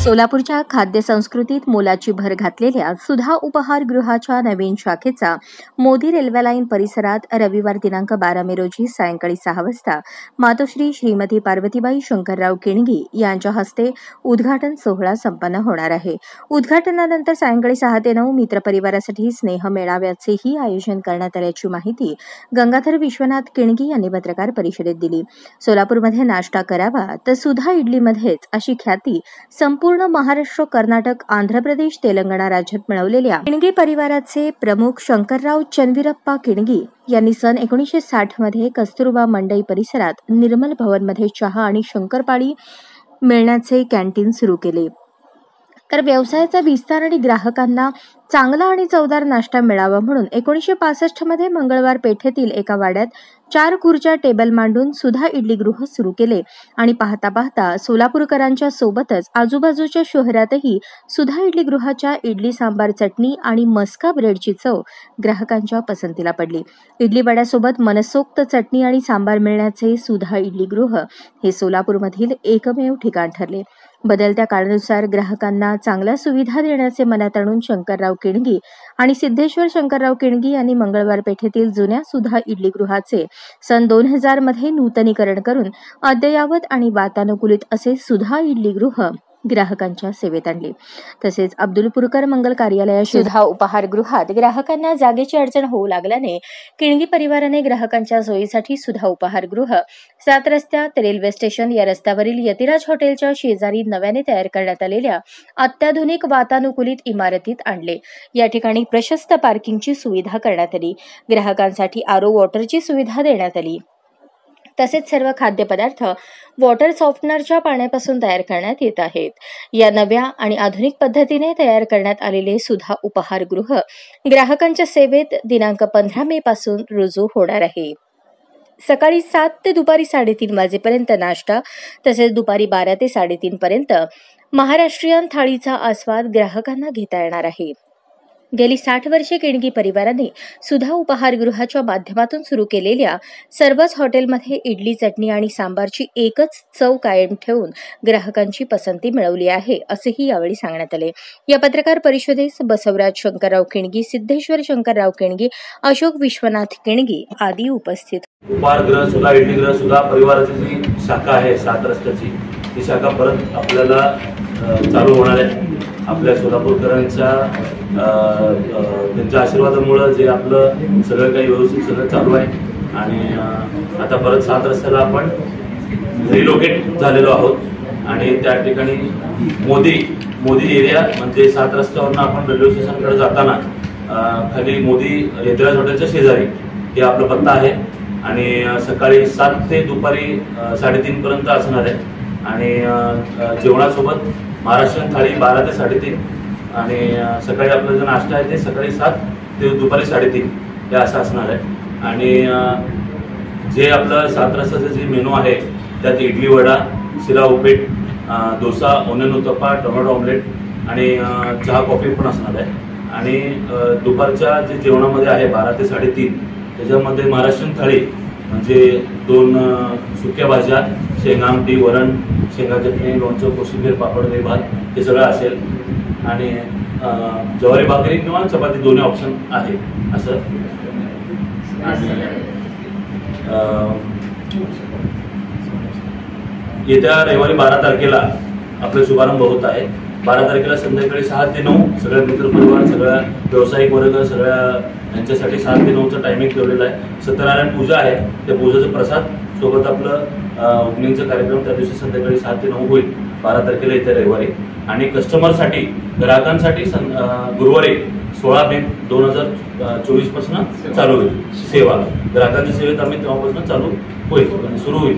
सोलापूरच्या खाद्य संस्कृतीत मोलाची भर घातलेल्या सुधा उपहारगृहाच्या नवीन शाखेचा मोदी रेल्वे लाईन परिसरात रविवार दिनांक 12 मे रोजी सायंकाळी 6 वाजता मातोश्री श्रीमती पार्वतीबाई शंकरराव किणगी यांच्या हस्ते उद्घाटन सोहळा संपन्न होणार आहे। उद्घाटनानंतर सायंकाळी 6 ते 9 मित्रपरिवारासाठी स्नेह मेळाव्याचेही आयोजन करण्यात आल्याची माहिती गंगाधर विश्वनाथ किणगी यांनी पत्रकार परिषदेत दिली। सोलापूरमध्ये नाश्ता करावा तर सुधा इडलीमध्येच अशी ख्याती संपूर्ण महाराष्ट्र, कर्नाटक, आंध्र प्रदेश, तेलंगणा राज्यात मिळवलेल्या किणगी परिवाराचे प्रमुख शंकरराव चन्वीरप्पा किणगी यांनी सन 1960 मध्ये कस्तुरबा मंडई परिसरात निर्मल भवनमध्ये चहा आणि शंकरपाळी मिळण्याचे कॅन्टीन सुरू केले। तर व्यवसायाचा विस्तार आणि ग्राहकांना चांगला आणि चवदार नाश्ता मिळावा म्हणून 1965 मध्ये मंगळवार पेठेतील एका वाड्यात 4 खुर्च्या टेबल मांडून सुधा इडलीगृह सुरू केले आणि पाहता पाहता सोलापूरकरांच्या सोबतच आजूबाजूच्या शहरातही सुधा इडलीगृहाच्या इडली सांबार चटणी आणि मस्का ब्रेडची चव ग्राहकांच्या पसंतीला पडली। इडली वड्यासोबत मनसोक्त चटणी आणि सांबार मिळण्याचे सुधा इडलीगृह हे सोलापूरमधील एकमेव ठिकाण ठरले। बदलत्या काळानुसार ग्राहकांना चांगल्या सुविधा देण्याचे मनात आणून शंकरराव किणगी आणि सिद्धेश्वर शंकरराव किणगी यांनी मंगळवार पेठेतील जुन्या सुधा इडलीगृहाचे सन 2000 मध्ये नूतनीकरण करून अद्ययावत आणि वातानुकूलित असे सुधा इडलीगृह ग्राहकांच्या सेवेत आणले। तसेच अब्दुलपूरकर मंगल कार्यालयाशी सुधा उपहारगृहात ग्राहकांना जागेची अडचण होऊ लागल्याने किणगी परिवाराने ग्राहकांच्या सोयीसाठी सुधा उपहारगृह 7 रस्त्यात रेल्वे स्टेशन या रस्त्यावरील यतिराज हॉटेलच्या शेजारी नव्याने तयार करण्यात आलेल्या अत्याधुनिक वातानुकूलित इमारतीत आणले। या ठिकाणी प्रशस्त पार्किंगची सुविधा करण्यात आली। ग्राहकांसाठी आरो वॉटरची सुविधा देण्यात आली। तसेच सर्व खाद्यपदार्थ वॉटर सॉफ्टनरच्या पाण्यापासून तयार करण्यात येत आहेत। या नव्या आणि आधुनिक पद्धतीने तयार करण्यात आलेले सुधा उपहारगृह ग्राहकांच्या सेवेत दिनांक 15 मे पासून रुजू होणार आहे। सकाळी 7 ते दुपारी 3:30 वाजेपर्यंत नाश्ता तसेच दुपारी 12 ते 3:30 पर्यंत महाराष्ट्रीयन थाळीचा आस्वाद ग्राहकांना घेता येणार आहे। गेली 60 वर्षे किणगी परिवाराने सुधा उपहारगृहाच्या माध्यमातून सुरू केलेल्या सर्वच हॉटेलमध्ये इडली, चटणी आणि सांबारची एकच चव कायम ठेवून ग्राहकांची पसंती मिळवली आहे, असेही यावेळी सांगण्यात आले। या पत्रकार परिषदेस बसवराज शंकरराव किणगी, सिद्धेश्वर शंकरराव किणगी, अशोक विश्वनाथ किणगी आदी उपस्थित। उपहारगृह सुधा इडलीगृह सुधा परिवाराची जी शाखा आहे 7 रस्त्याची, ती शाखा परत आपल्याला चालू होणार आहे। आपल्या सोलापूरकरांच्या त्यांच्या आशीर्वादामुळे जे आपलं सगळं काही व्यवस्थित सगळं चालू आहे आणि आता परत 7 रस्त्याला आपण रिलोकेट झालेलो आहोत आणि त्या ठिकाणी मोदी एरिया म्हणजे 7 रस्त्यावरून आपण रेल्वे स्टेशनकडे जाताना खाली मोदी यतिराज हॉटेलच्या शेजारी हे आपला पत्ता आहे आणि सकाळी 7 ते दुपारी 3:30 पर्यंत असणार आहे आणि जेवणासोबत महाराष्ट्रीयन थाळी 12 ते 3:30 आणि सकाळी आपला जो नाश्ता आहे ते सकाळी 7 ते दुपारी 3:30 हे असं असणार आहे आणि जे आपलं 7 रस्त्याचं जे मेनू आहे त्यात इडली वडा, शिरा उपीट, dosa, onion uttappa, tomato omelette आणि चहा कॉफी पण असणार आहे आणि दुपारच्या जे जेवणामध्ये आहे 12 ते 3:30 त्याच्यामध्ये महाराष्ट्रीयन थाळी म्हणजे 2 सुक्या भाज्या, शेंगा आमटी, वरण, शेंगा चटणी, लोणचं, कोशिंबीर, पापड, दही भात हे सगळं असेल आणि ज्वारी भाकरी किंवा चपाती दोन्ही ऑप्शन आहे असं। येत्या रविवारी 12 तारखेला आपला शुभारंभ होत आहे। 12 तारखेला संध्याकाळी 6 ते 9 सगळ्या मित्रपरिवार, सगळ्या व्यावसायिक वर्ग, सगळ्या यांच्यासाठी 7 ते 9चं टायमिंग ठेवलेलं आहे। सत्यनारायण पूजा आहे, त्या पूजेचा प्रसाद सोबत आपलं ओपनिंगचा कार्यक्रम त्या दिवशी संध्याकाळी 7 ते 9 होईल 12 तारखेला येत्या रविवारी आणि कस्टमरसाठी ग्राहकांसाठी गुरुवारी 16 मे 2024 पासून चालू होईल सेवा। ग्राहकांच्या सेवेत आम्ही तेव्हापासून चालू होईल सुरू होईल।